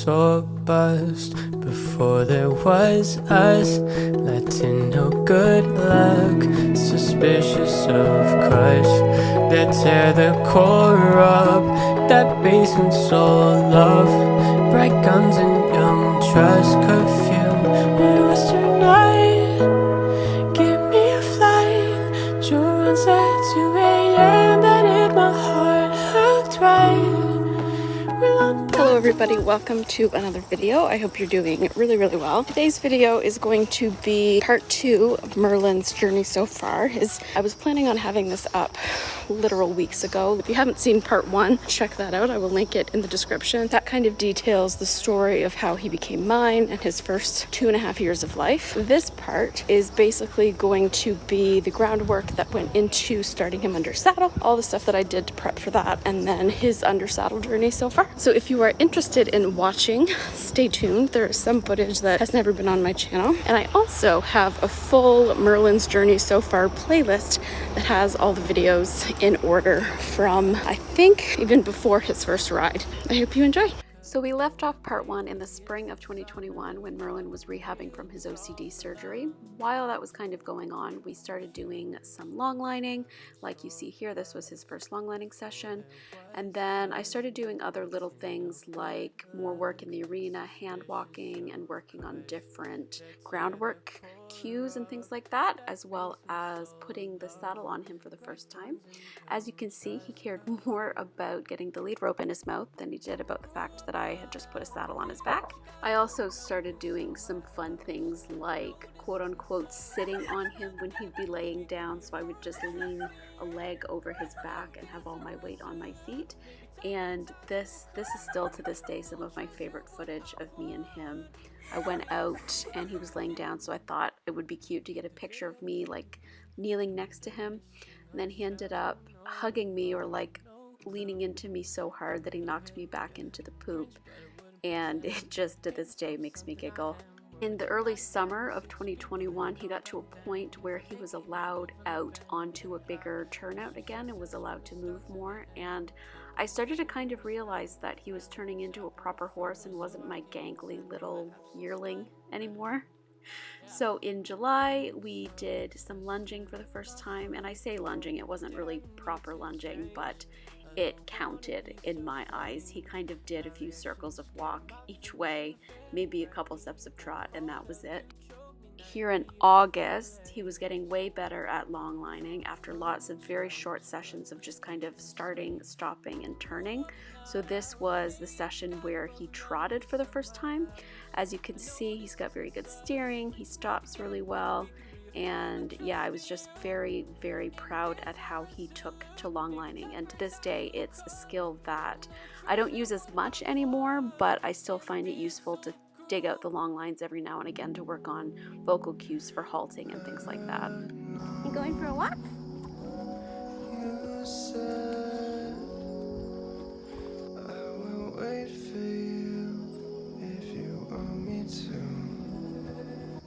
sore bust. Before there was us, Latino good luck. Suspicious of crush, they tear the core up. That basement soul of love, bright guns and young trust. Curfew, it was tonight. Give me a flight, Jones at 2 a.m. That hit my heart, hooked right. Hello everybody, welcome to another video. I hope you're doing really well. Today's video is going to be part 2 of Merlin's journey so far. I was planning on having this up literal weeks ago. If you haven't seen part 1, check that out. I will link it in the description. That kind of details the story of how he became mine and his first 2.5 years of life. This part is basically going to be the groundwork that went into starting him under saddle, all the stuff that I did to prep for that, and then his under saddle journey so far. So if you are interested in watching, stay tuned. There is some footage that has never been on my channel, and I also have a full Merlin's journey so far playlist that has all the videos in order from, I think, even before his first ride. I hope you enjoy. So we left off part 1 in the spring of 2021 when Merlin was rehabbing from his OCD surgery. While that was kind of going on, we started doing some long lining. Like you see here, this was his first long lining session. And then I started doing other little things like more work in the arena, hand walking, and working on different groundwork cues and things like that, as well as putting the saddle on him for the first time. As you can see, he cared more about getting the lead rope in his mouth than he did about the fact that I had just put a saddle on his back. I also started doing some fun things like quote-unquote sitting on him when he'd be laying down, so I would just lean a leg over his back and have all my weight on my feet. And this is still to this day some of my favorite footage of me and him. I went out and he was laying down, so I thought it would be cute to get a picture of me like kneeling next to him. And then he ended up hugging me or like leaning into me so hard that he knocked me back into the poop. And it just to this day makes me giggle. In the early summer of 2021, he got to a point where he was allowed out onto a bigger turnout again and was allowed to move more. And I started to kind of realize that he was turning into a proper horse and wasn't my gangly little yearling anymore. So in July, we did some lunging for the first time. And I say lunging, it wasn't really proper lunging, but it counted in my eyes. He kind of did a few circles of walk each way, maybe a couple steps of trot, and that was it. Here in August, he was getting way better at long lining after lots of very short sessions of just kind of starting, stopping, and turning. So this was the session where he trotted for the first time. As you can see, he's got very good steering, he stops really well. And yeah, I was just very proud at how he took to long lining, and to this day it's a skill that I don't use as much anymore, but I still find it useful to dig out the long lines every now and again to work on vocal cues for halting and things like that. You going for a walk?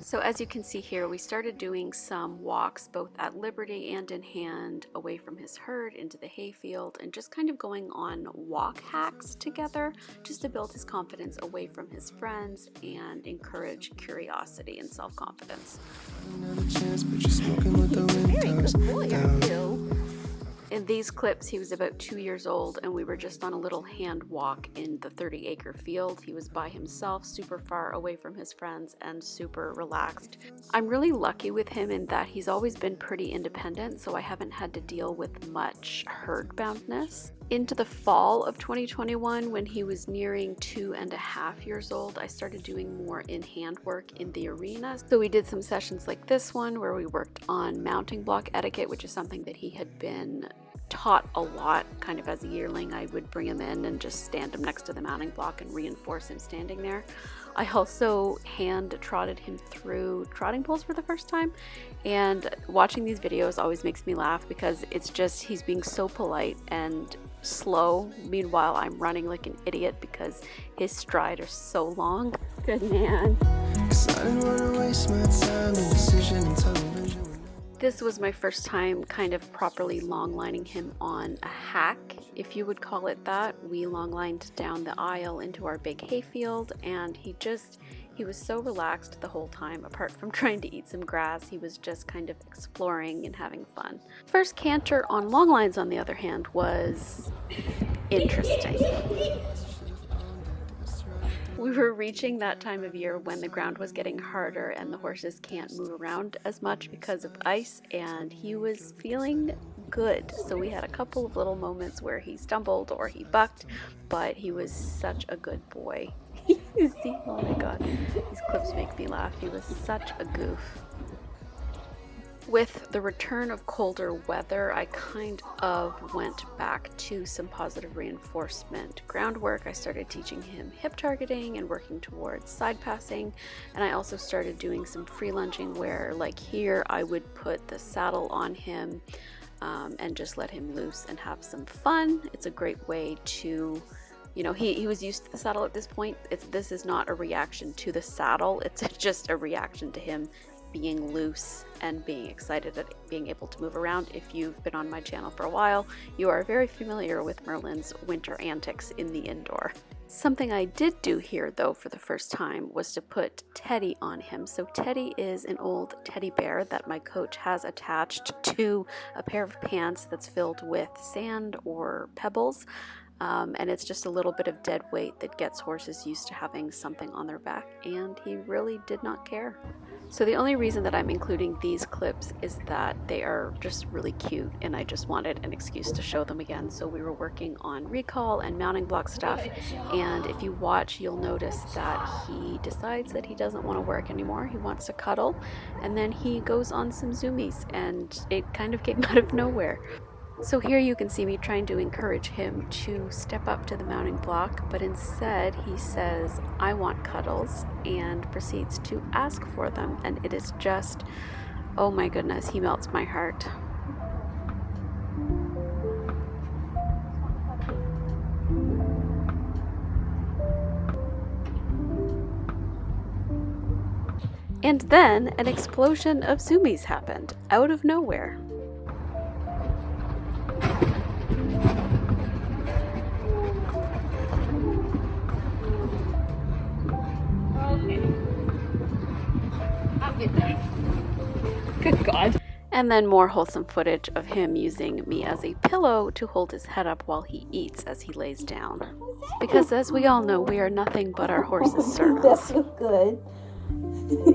So as you can see here, we started doing some walks both at liberty and in hand away from his herd into the hayfield, and just kind of going on walk hacks together just to build his confidence away from his friends and encourage curiosity and self-confidence. In these clips, he was about 2 years old, and we were just on a little hand walk in the 30-acre field. He was by himself, super far away from his friends, and super relaxed. I'm really lucky with him in that he's always been pretty independent, so I haven't had to deal with much herd-boundness. Into the fall of 2021, when he was nearing 2.5 years old, I started doing more in-hand work in the arena. So we did some sessions like this one where we worked on mounting block etiquette, which is something that he had been taught a lot kind of as a yearling. I would bring him in and just stand him next to the mounting block and reinforce him standing there. I also hand trotted him through trotting poles for the first time, and watching these videos always makes me laugh because it's just he's being so polite and slow. Meanwhile, I'm running like an idiot because his stride are so long. Good man. This was my first time kind of properly long lining him on a hack, if you would call it that. We long lined down the aisle into our big hayfield, and he was so relaxed the whole time. Apart from trying to eat some grass, he was just kind of exploring and having fun. First canter on long lines, on the other hand, was interesting. We were reaching that time of year when the ground was getting harder and the horses can't move around as much because of ice, and he was feeling good. So we had a couple of little moments where he stumbled or he bucked, but he was such a good boy. See, oh my god, these clips make me laugh. He was such a goof. With the return of colder weather, I kind of went back to some positive reinforcement groundwork. I started teaching him hip targeting and working towards side passing, and I also started doing some free lunging where, like here, I would put the saddle on him and just let him loose and have some fun. It's a great way to, you know, he was used to the saddle at this point. This is not a reaction to the saddle, it's just a reaction to him being loose and being excited at being able to move around. If you've been on my channel for a while, you are very familiar with Merlin's winter antics in the indoor. Something I did do here though for the first time was to put Teddy on him. So Teddy is an old teddy bear that my coach has attached to a pair of pants that's filled with sand or pebbles. And it's just a little bit of dead weight that gets horses used to having something on their back, and he really did not care. So the only reason that I'm including these clips is that they are just really cute, and I just wanted an excuse to show them again. So we were working on recall and mounting block stuff, and if you watch, you'll notice that he decides that he doesn't want to work anymore. He wants to cuddle, and then he goes on some zoomies, and it kind of came out of nowhere. So here you can see me trying to encourage him to step up to the mounting block, but instead he says, "I want cuddles," and proceeds to ask for them. And it is just, oh my goodness, he melts my heart. And then an explosion of zoomies happened out of nowhere. Good God. And then more wholesome footage of him using me as a pillow to hold his head up while he eats as he lays down. Because as we all know, we are nothing but our horse's servants. That feels good. Excuse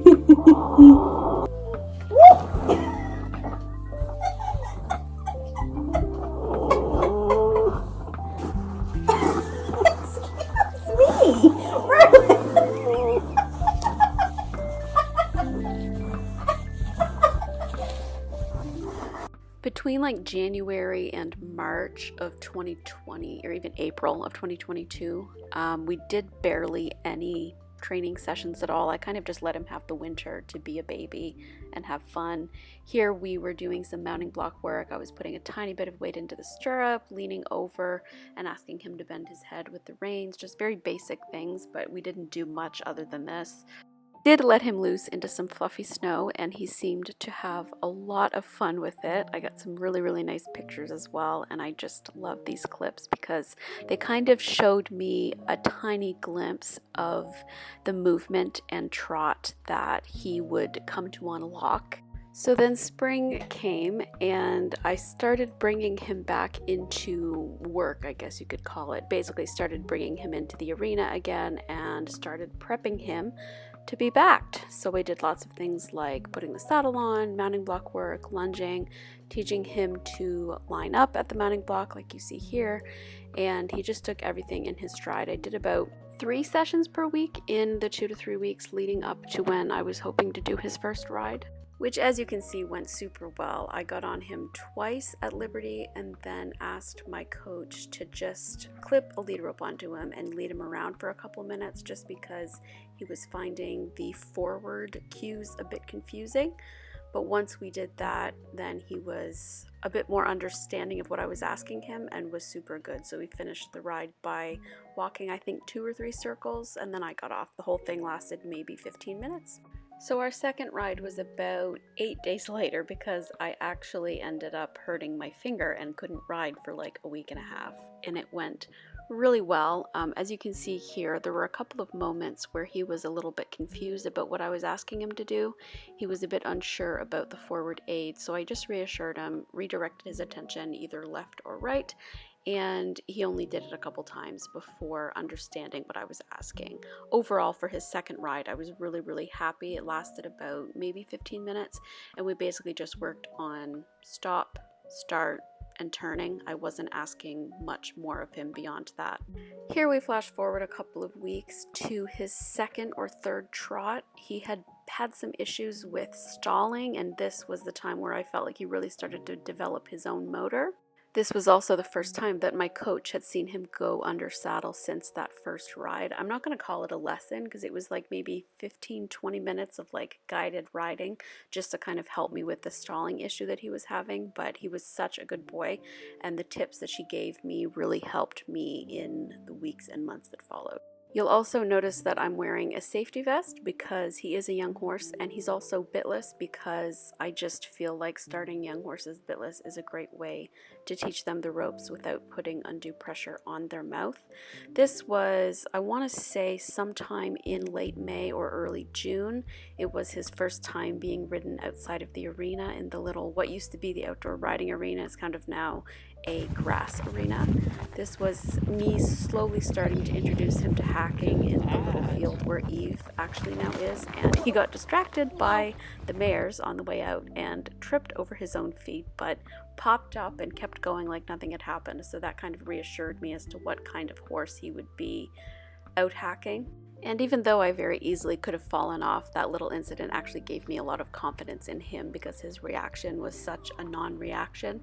me, Merlin. Between like January and March of 2020, or even April of 2022, we did barely any training sessions at all. I kind of just let him have the winter to be a baby and have fun. Here we were doing some mounting block work. I was putting a tiny bit of weight into the stirrup, leaning over and asking him to bend his head with the reins, just very basic things, but we didn't do much other than this. Did let him loose into some fluffy snow, and he seemed to have a lot of fun with it. I got some really nice pictures as well, and I just love these clips because they kind of showed me a tiny glimpse of the movement and trot that he would come to unlock. So then spring came, and I started bringing him back into work, I guess you could call it. Basically started bringing him into the arena again and started prepping him to be backed. So we did lots of things like putting the saddle on, mounting block work, lunging, teaching him to line up at the mounting block like you see here, and he just took everything in his stride. I did about 3 sessions per week in the 2 to 3 weeks leading up to when I was hoping to do his first ride, which as you can see went super well. I got on him twice at Liberty and then asked my coach to just clip a lead rope onto him and lead him around for a couple minutes, just because he was finding the forward cues a bit confusing. But once we did that, then he was a bit more understanding of what I was asking him and was super good. So we finished the ride by walking, I think, 2 or 3 circles, and then I got off. The whole thing lasted maybe 15 minutes. So our second ride was about 8 days later because I actually ended up hurting my finger and couldn't ride for like a week and a half, and it went really well. As you can see here, there were a couple of moments where he was a little bit confused about what I was asking him to do. He was a bit unsure about the forward aid, so I just reassured him, redirected his attention either left or right, and he only did it a couple times before understanding what I was asking. Overall, for his second ride, I was really happy. It lasted about maybe 15 minutes, and we basically just worked on stop, start, and turning. I wasn't asking much more of him beyond that. Here we flash forward a couple of weeks to his second or third trot. He had some issues with stalling, and this was the time where I felt like he really started to develop his own motor. This was also the first time that my coach had seen him go under saddle since that first ride. I'm not going to call it a lesson because it was like maybe 15-20 minutes of like guided riding just to kind of help me with the stalling issue that he was having, but he was such a good boy, and the tips that she gave me really helped me in the weeks and months that followed. You'll also notice that I'm wearing a safety vest because he is a young horse, and he's also bitless because I just feel like starting young horses bitless is a great way to teach them the ropes without putting undue pressure on their mouth. This was, I want to say, sometime in late May or early June. It was his first time being ridden outside of the arena in the little, what used to be the outdoor riding arena is kind of now a grass arena. This was me slowly starting to introduce him to hacking in the little field where Eve actually now is, and he got distracted by the mares on the way out and tripped over his own feet, but popped up and kept going like nothing had happened. So that kind of reassured me as to what kind of horse he would be out hacking. And even though I very easily could have fallen off, that little incident actually gave me a lot of confidence in him because his reaction was such a non-reaction.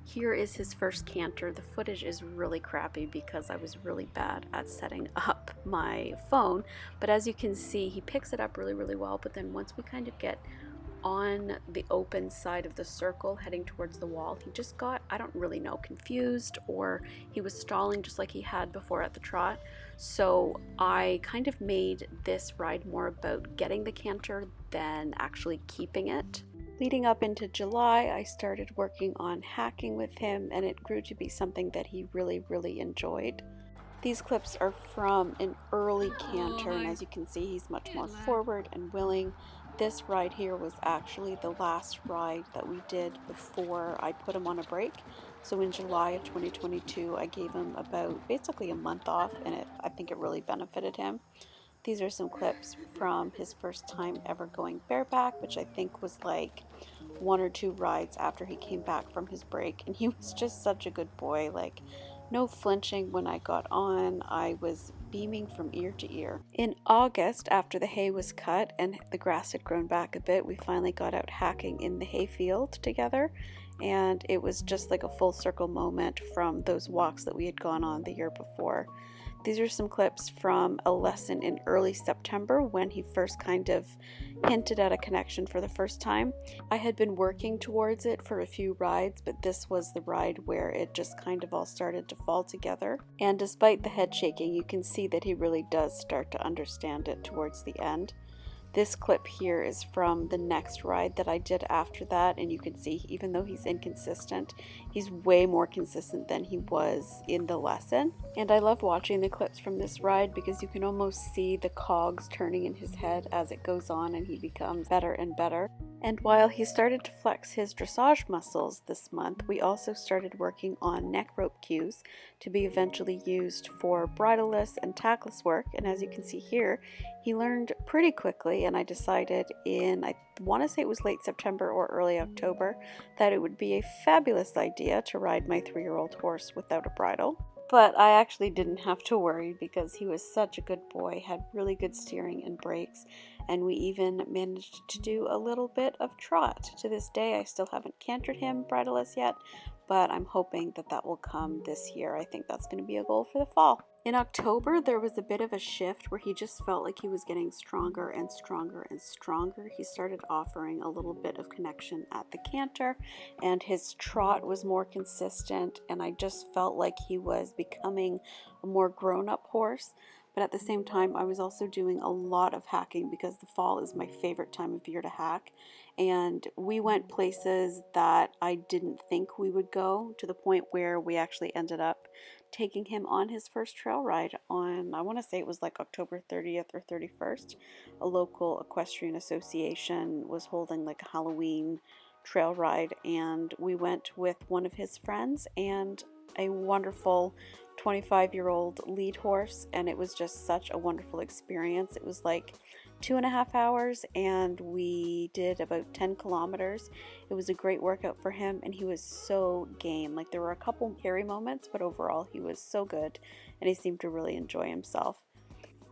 Here is his first canter. The footage is really crappy because I was really bad at setting up my phone, but as you can see, he picks it up really well, but then once we kind of get on the open side of the circle heading towards the wall, he just got, I don't really know, confused, or he was stalling just like he had before at the trot. So I kind of made this ride more about getting the canter than actually keeping it. Leading up into July, I started working on hacking with him, and it grew to be something that he really enjoyed. These clips are from an early canter, and as you can see, he's much more forward and willing. This ride here was actually the last ride that we did before I put him on a break. So in July of 2022, I gave him about basically a month off, and I think it really benefited him. These are some clips from his first time ever going bareback, which I think was like 1 or 2 rides after he came back from his break, and he was just such a good boy. Like, no flinching when I got on. I was beaming from ear to ear. In August, after the hay was cut and the grass had grown back a bit, we finally got out hacking in the hay field together, and it was just like a full circle moment from those walks that we had gone on the year before. These are some clips from a lesson in early September when he first kind of hinted at a connection for the first time. I had been working towards it for a few rides, but this was the ride where it just kind of all started to fall together. And despite the head shaking, you can see that he really does start to understand it towards the end. This clip here is from the next ride that I did after that, and you can see even though he's inconsistent, he's way more consistent than he was in the lesson. And I love watching the clips from this ride because you can almost see the cogs turning in his head as it goes on and he becomes better and better. And while he started to flex his dressage muscles this month, we also started working on neck rope cues to be eventually used for bridleless and tackless work. And as you can see here, he learned pretty quickly, and I decided in, I want to say it was late September or early October, that it would be a fabulous idea to ride my 3-year-old horse without a bridle. But I actually didn't have to worry because he was such a good boy, had really good steering and brakes, and we even managed to do a little bit of trot. To this day, I still haven't cantered him bridleless yet, but I'm hoping that that will come this year. I think that's going to be a goal for the fall. In October, there was a bit of a shift where he just felt like he was getting stronger and stronger and stronger. He started offering a little bit of connection at the canter, and his trot was more consistent, and I just felt like he was becoming a more grown-up horse. But at the same time, I was also doing a lot of hacking because the fall is my favorite time of year to hack. And we went places that I didn't think we would go, to the point where we actually ended up taking him on his first trail ride on, I want to say it was like October 30th or 31st. A local equestrian association was holding like a Halloween trail ride, and we went with one of his friends and a wonderful 25-year-old lead horse, and it was just such a wonderful experience. It was like 2.5 hours, and we did about 10 kilometers. It was a great workout for him, and he was so game. Like, there were a couple hairy moments, but overall he was so good, and he seemed to really enjoy himself.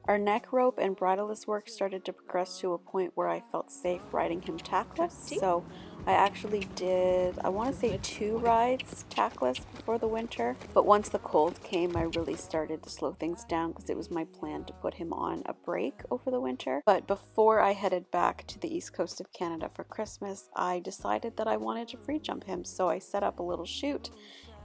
Our neck rope and bridleless work started to progress to a point where I felt safe riding him tackless. So I actually did, I want to say 2 rides tackless before the winter. But once the cold came, I really started to slow things down because it was my plan to put him on a break over the winter. But before I headed back to the east coast of Canada for Christmas, I decided that I wanted to free jump him. So I set up a little chute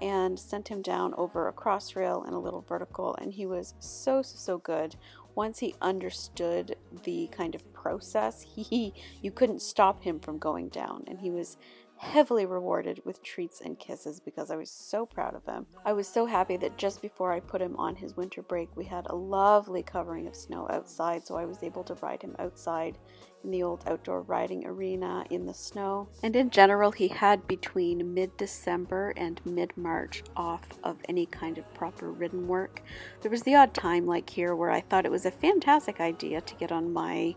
and sent him down over a cross rail and a little vertical, and he was so good. Once he understood the kind of process, you couldn't stop him from going down, and he was heavily rewarded with treats and kisses because I was so proud of him. I was so happy that just before I put him on his winter break, we had a lovely covering of snow outside, so I was able to ride him outside in the old outdoor riding arena in the snow. And in general, he had between mid-December and mid-March off of any kind of proper ridden work. There was the odd time like here where I thought it was a fantastic idea to get on my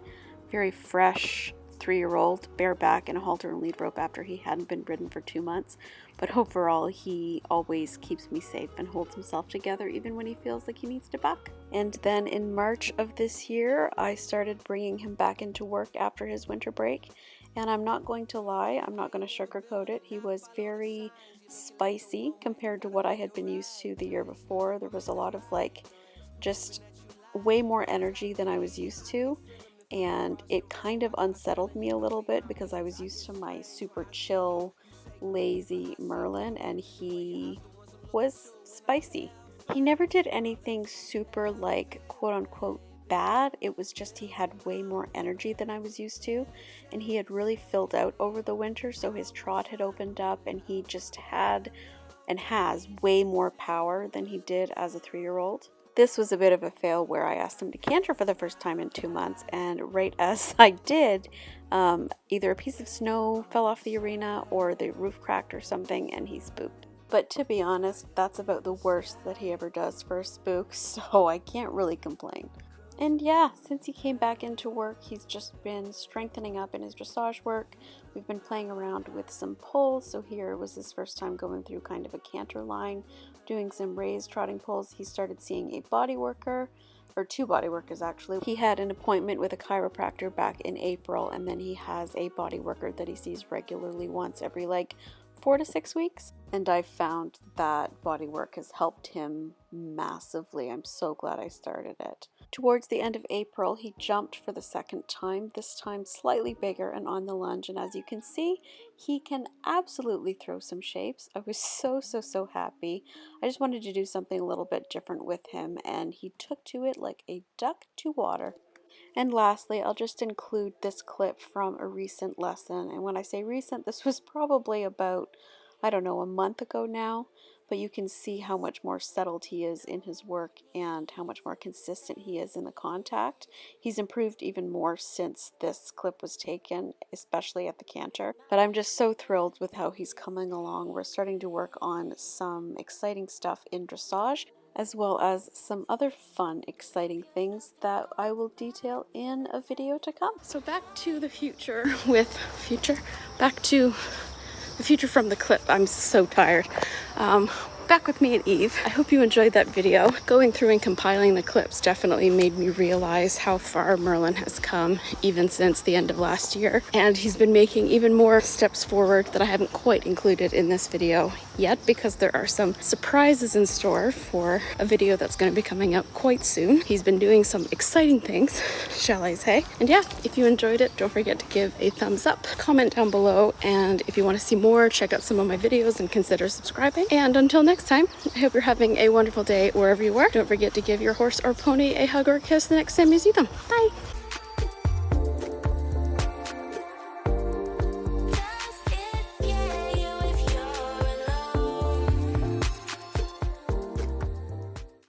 very fresh 3-year-old bareback in a halter and lead rope after he hadn't been ridden for 2 months. But overall, he always keeps me safe and holds himself together even when he feels like he needs to buck. And then in March of this year, I started bringing him back into work after his winter break. And I'm not going to lie, I'm not going to sugarcoat it. He was very spicy compared to what I had been used to the year before. There was a lot of just way more energy than I was used to. And it kind of unsettled me a little bit because I was used to my super chill, lazy Merlin, and he was spicy. He never did anything super quote unquote bad. It was just he had way more energy than I was used to, and he had really filled out over the winter, so his trot had opened up, and he just had and has way more power than he did as a 3-year-old. This was a bit of a fail where I asked him to canter for the first time in 2 months, and right as I did, either a piece of snow fell off the arena or the roof cracked or something, and he spooked. But to be honest, that's about the worst that he ever does for a spook, so I can't really complain. And yeah, since he came back into work, he's just been strengthening up in his dressage work. We've been playing around with some poles, so here was his first time going through kind of a canter line, doing some raised trotting poles. He started seeing a body worker, or 2 body workers actually. He had an appointment with a chiropractor back in April, and then he has a body worker that he sees regularly once every 4 to 6 weeks. And I found that body work has helped him massively. I'm so glad I started it. Towards the end of April, he jumped for the 2nd time, this time slightly bigger and on the lunge. And as you can see, he can absolutely throw some shapes. I was so happy. I just wanted to do something a little bit different with him, and he took to it like a duck to water. And lastly, I'll just include this clip from a recent lesson. And when I say recent, this was probably about, I don't know, a month ago now. But you can see how much more settled he is in his work and how much more consistent he is in the contact. He's improved even more since this clip was taken, especially at the canter. But I'm just so thrilled with how he's coming along. We're starting to work on some exciting stuff in dressage, as well as some other fun, exciting things that I will detail in a video to come. So back to the future back to the future from the clip. I'm so tired. Back with me and Eve. I hope you enjoyed that video. Going through and compiling the clips definitely made me realize how far Merlin has come even since the end of last year. And he's been making even more steps forward that I haven't quite included in this video. yet because there are some surprises in store for a video that's going to be coming out quite soon. He's been doing some exciting things, shall I say. And yeah, if you enjoyed it, don't forget to give a thumbs up, comment down below, and if you want to see more, check out some of my videos and consider subscribing. And until next time, I hope you're having a wonderful day wherever you are. Don't forget to give your horse or pony a hug or a kiss the next time you see them. Bye!